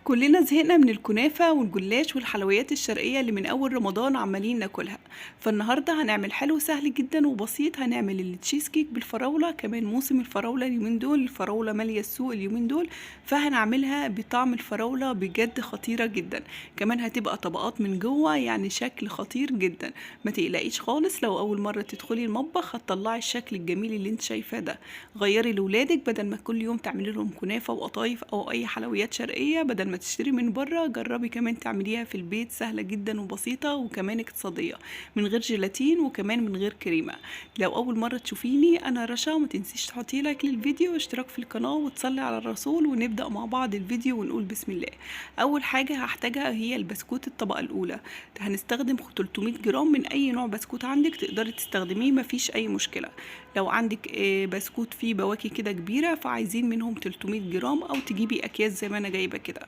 كلنا زهقنا من الكنافة والجلاش والحلويات الشرقية اللي من أول رمضان عمالين ناكلها. فالنهاردة هنعمل حلو سهل جدا وبسيط، هنعمل التشيز كيك بالفراولة. كمان موسم الفراولة اليومين دول، الفراولة مالية السوق اليومين دول، فهنعملها بطعم الفراولة بجد خطيرة جدا. كمان هتبقى طبقات من جوه، يعني شكل خطير جدا. ما تقلقيش خالص، لو أول مرة تدخلي المطبخ هتطلعي الشكل الجميل اللي انت شايفاه ده. غيري لولادك، بدل ما كل يوم تعملي لهم كنافة وقطايف أو أي حلويات شرقية، بدل ما تشتري من بره جربي كمان تعمليها في البيت، سهلة جدا وبسيطة وكمان اقتصادية، من غير جيلاتين وكمان من غير كريمة. لو أول مرة تشوفيني أنا رشا، ما تنسيش تحطي لايك للفيديو واشتراك في القناة وتصلي على الرسول، ونبدأ مع بعض الفيديو ونقول بسم الله. أول حاجة هحتاجها هي البسكوت الطبقة الأولى. هنستخدم 300 جرام من أي نوع بسكوت عندك تقدري تستخدميه، مفيش أي مشكلة. لو عندك بسكوت فيه بواكي كده كبيرة فعايزين منهم 300 جرام، أو تجيبي أكياس زي ما أنا جايبة كده.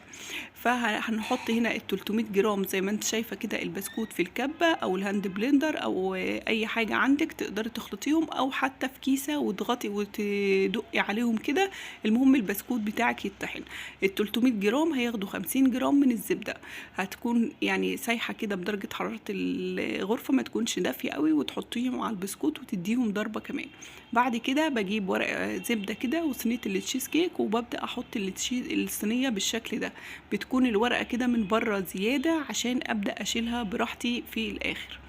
فهنحط هنا ال 300 جرام زي ما انت شايفة كده البسكوت في الكبة أو الهاند بلندر أو أي حاجة عندك تقدري تخلطيهم، أو حتى في كيسة وتضغطي وتدقي عليهم كده. المهم البسكوت بتاعك يتطحن. ال 300 جرام هياخدوا 50 جرام من الزبدة، هتكون يعني سايحة كده بدرجة حرارة الغرفة، ما تكونش دافية قوي، وتحطيهم على البسكوت وتديهم ضربة كمان. بعد كده بجيب ورق زبدة كده وصينية التشيز كيك، وببدأ احط الصينية بالشكل ده. بتكون الورقة كده من بره زيادة عشان ابدأ اشيلها براحتي في الاخر.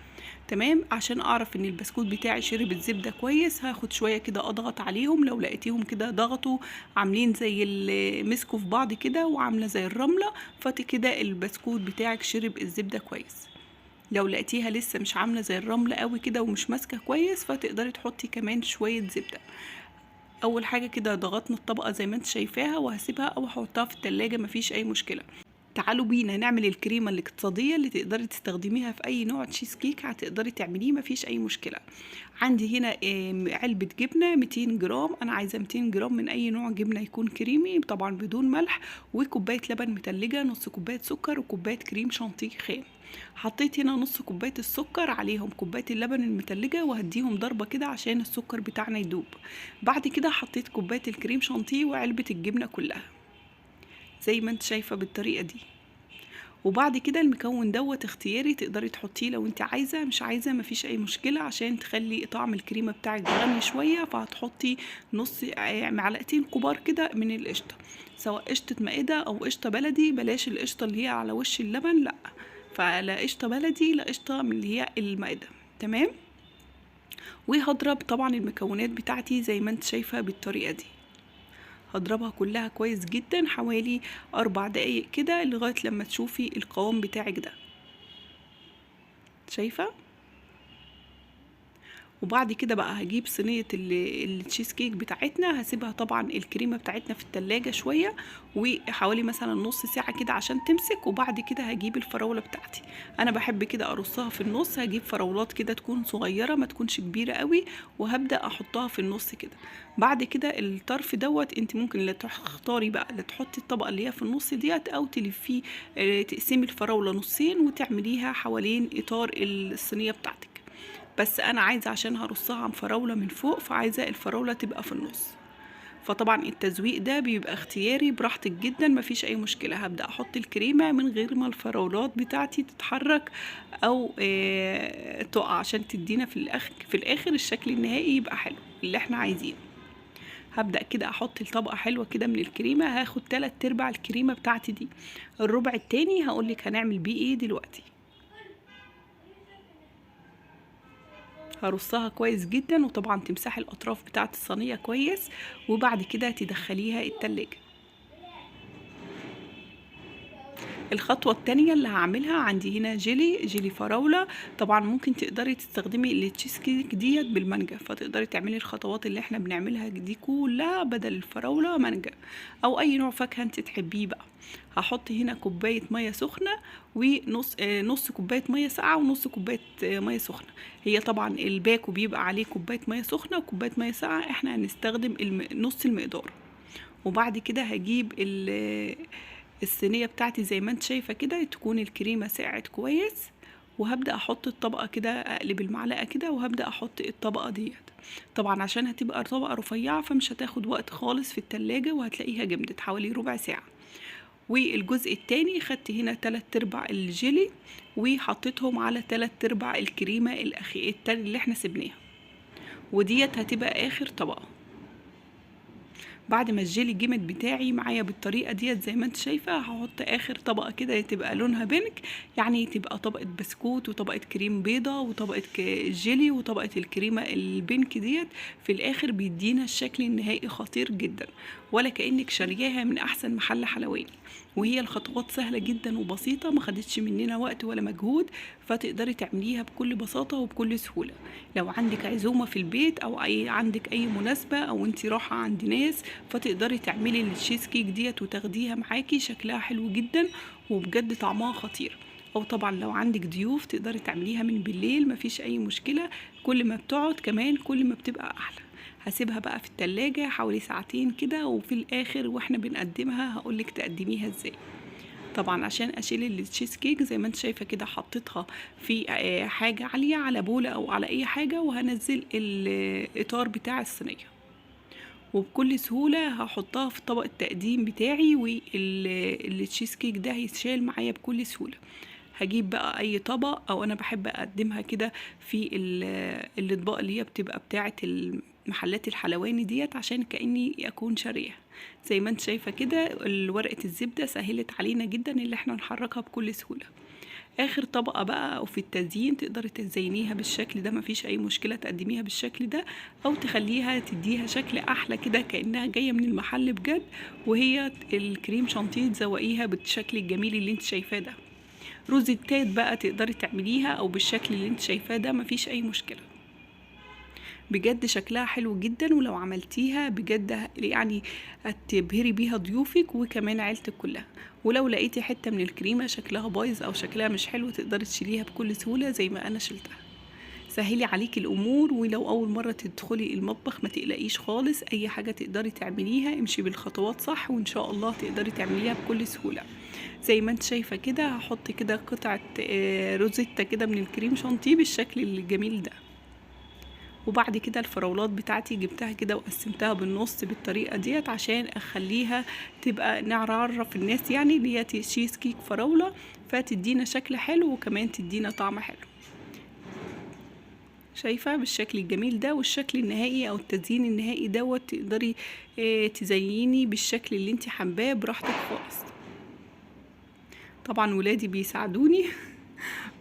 تمام، عشان اعرف ان البسكوت بتاعي شرب الزبدة كويس هاخد شوية كده اضغط عليهم. لو لقيتيهم كده ضغطوا عاملين زي اللي مسكوا في بعض كده وعاملة زي الرملة، كده البسكوت بتاعك شرب الزبدة كويس. لو لقيتيها لسه مش عامله زي الرمل قوي كده ومش ماسكه كويس، فتقدري تحطي كمان شويه زبده. اول حاجه كده ضغطنا الطبقه زي ما انت شايفاها، وهسيبها او هحطها في التلاجة، مفيش اي مشكله. تعالوا بينا نعمل الكريمه الاقتصاديه اللي تقدري تستخدميها في اي نوع تشيز كيك هتقدري تعمليه، مفيش اي مشكله. عندي هنا علبه جبنه 200 جرام، انا عايزه 200 جرام من اي نوع جبنه يكون كريمي طبعا بدون ملح، وكوبايه لبن متلجه، نص كوبايه سكر، وكوبايه كريم شانتيه خام. حطيت هنا نص كوبايه السكر عليهم كوبايه اللبن المتلجه، وهديهم ضربه كده عشان السكر بتاعنا يدوب. بعد كده حطيت كوبايه الكريم شانتيه وعلبه الجبنه كلها زي ما انت شايفه بالطريقه دي. وبعد كده المكون دوت اختياري، تقدري تحطيه لو انت عايزه، مش عايزه مفيش اي مشكله. عشان تخلي طعم الكريمه بتاعك غني شويه، فهتحطي نص معلقتين كبار كده من القشطه، سواء قشطه مائده او قشطه بلدي. بلاش القشطه اللي هي على وش اللبن، لا، فلا قشطه بلدي لا قشطه من اللي هي المائده. تمام. وهضرب طبعا المكونات بتاعتي زي ما انت شايفه بالطريقه دي. هضربها كلها كويس جدا حوالي 4 دقايق كده، لغاية لما تشوفي القوام بتاعك ده. شايفة؟ وبعد كده بقى هجيب صينية التشيز كيك بتاعتنا، هسيبها طبعا الكريمة بتاعتنا في التلاجة شوية، وحوالي مثلا نص ساعة كده عشان تمسك. وبعد كده هجيب الفراولة بتاعتي، انا بحب كده ارصها في النص. هجيب فراولات كده تكون صغيرة ما تكونش كبيرة قوي، وهبدأ احطها في النص كده. بعد كده الطرف دوت انت ممكن لا تختاري بقى لا تحطي الطبقة اللي هي في النص ديت، او تلفيه، تقسمي الفراولة نصين وتعمليها حوالين اطار الصينية بتاعتك. بس انا عايزه عشان هرصها عن فراوله من فوق، فعايزه الفراوله تبقى في النص. فطبعا التزويق ده بيبقى اختياري براحتك جدا، مفيش اي مشكله. هبدا احط الكريمه من غير ما الفراولات بتاعتي تتحرك او تقع، عشان تدينا في الاخر الشكل النهائي يبقى حلو اللي احنا عايزينه. هبدا كده احط الطبقه حلوه كده من الكريمه، هاخد 3/4 الكريمه بتاعتي دي. الربع التاني هقولك هنعمل بيه ايه دلوقتي. هرصها كويس جدا، وطبعا تمسحي الاطراف بتاعه الصينيه كويس، وبعد كده تدخليها التلاجة. الخطوة التانية اللي هعملها، عندي هنا جيلي فراولة. طبعا ممكن تقدري تستخدمي التشيز كيك ديت بالمانجا، فتقدري تعملي الخطوات اللي احنا بنعملها دي كلها بدل الفراولة مانجا، او اي نوع فاكهة انت تحبيه بقى. هحط هنا كوباية مية سخنة، ونص نص كوباية مية ساقعة ونص كوباية مية سخنة. هي طبعا الباكو بيبقى عليه كوباية مية سخنة وكوباية مية ساقعة، احنا هنستخدم نص المقدار. وبعد كده هجيب الصينية بتاعتي زي ما انت شايفة كده، تكون الكريمة ساعت كويس، وهبدأ احط الطبقة كده، اقلب المعلقة كده وهبدأ احط الطبقة ديت. طبعا عشان هتبقى طبقة رفيعة فمش هتاخد وقت خالص في التلاجة، وهتلاقيها جمدت حوالي ربع ساعة. والجزء التاني خدت هنا 3/4 الجيلي وحطيتهم على 3/4 الكريمة التاني اللي احنا سبناها، وديت هتبقى اخر طبقة. بعد ما الجيلي جمد بتاعي معايا بالطريقه ديت زي ما انت شايفه، هحط اخر طبقه كده تبقى لونها بينك، يعني تبقى طبقه بسكوت وطبقه كريم بيضه وطبقه جيلي وطبقه الكريمه البينك ديت. في الاخر بيدينا الشكل النهائي خطير جدا، ولا كانك شارياها من احسن محل حلواني. وهي الخطوات سهله جدا وبسيطه، ما خدتش مننا وقت ولا مجهود، فتقدري تعمليها بكل بساطه وبكل سهوله. لو عندك عزومه في البيت او عندك اي مناسبه او انت رايحه عند ناس، فتقدري تعملي التشيز كيك ديت وتاخديها معاكي، شكلها حلو جدا وبجد طعمها خطير. او طبعا لو عندك ضيوف تقدري تعمليها من بالليل، مفيش اي مشكله، كل ما بتقعد كمان كل ما بتبقى احلى. هسيبها بقى في التلاجة حوالي ساعتين كده، وفي الاخر واحنا بنقدمها هقولك تقدميها ازاي. طبعا عشان اشيل التشيز كيك زي ما انت شايفه كده، حطيتها في حاجه عاليه على بوله او على اي حاجه، وهنزل الاطار بتاع الصينيه، وبكل سهوله هحطها في طبق التقديم بتاعي، والتشيز كيك ده هيتشال معايا بكل سهوله. هجيب بقى اي طبق، او انا بحب اقدمها كده في الاطباق اللي هي بتبقى بتاعه المحلات الحلواني ديت، عشان كاني اكون شاريها. زي ما انت شايفه كده ورقه الزبده سهلت علينا جدا اللي احنا نحركها بكل سهوله. اخر طبقه بقى او في التزيين تقدري تزينيها بالشكل ده، مفيش اي مشكله تقدميها بالشكل ده، او تخليها تديها شكل احلى كده كانها جايه من المحل بجد، وهي الكريم شانتيه تزوقيها بالشكل الجميل اللي انت شايفاه ده. روزيتات بقى تقدري تعمليها او بالشكل اللي انت شايفاه ده، مفيش اي مشكله. بجد شكلها حلو جدا، ولو عملتيها بجد يعني هتبهري بيها ضيوفك وكمان عيلتك كلها. ولو لقيتي حته من الكريمه شكلها بايظ او شكلها مش حلو، تقدري تشيليها بكل سهوله زي ما انا شلتها. سهلي عليكي الامور، ولو اول مره تدخلي المطبخ ما تقلقيش خالص، اي حاجه تقدري تعمليها امشي بالخطوات صح، وان شاء الله تقدري تعمليها بكل سهوله. زي ما انت شايفه كده هحط كده قطعه روزيتا كده من الكريم شانتيه بالشكل الجميل ده. وبعد كده الفراولات بتاعتي جبتها كده وقسمتها بالنص بالطريقه ديت، عشان اخليها تبقى نعرف الناس يعني اللي هي تشيز كيك فراوله، فتدينا شكل حلو وكمان تدينا طعم حلو. شايفه بالشكل الجميل ده، والشكل النهائي او التزيين النهائي دوت تقدري تزيني بالشكل اللي انت حباه براحتك خالص. طبعا ولادي بيساعدوني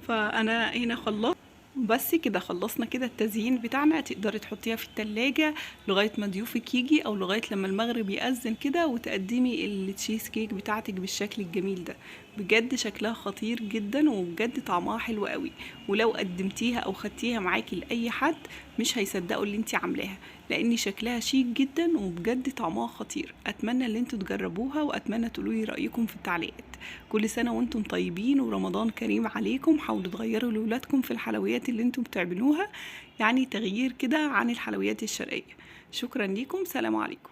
فانا هنا خلصت. بس كده خلصنا كده التزيين بتاعنا. تقدري تحطيها في التلاجة لغاية ما ضيوفك يجي، او لغاية لما المغرب يأذن كده، وتقدمي التشيز كيك بتاعتك بالشكل الجميل ده. بجد شكلها خطير جدا، وبجد طعمها حلو قوي. ولو قدمتيها او خدتيها معاكي لأي حد مش هيصدقوا اللي انت عاملاها، لان شكلها شيك جدا وبجد طعمها خطير. اتمنى ان انتوا تجربوها، واتمنى تقولوا رأيكم في التعليقات. كل سنة وانتم طيبين ورمضان كريم عليكم. حاولوا تغيروا لولادكم في الحلويات اللي انتم بتعملوها، يعني تغيير كده عن الحلويات الشرقية. شكرا لكم، سلام عليكم.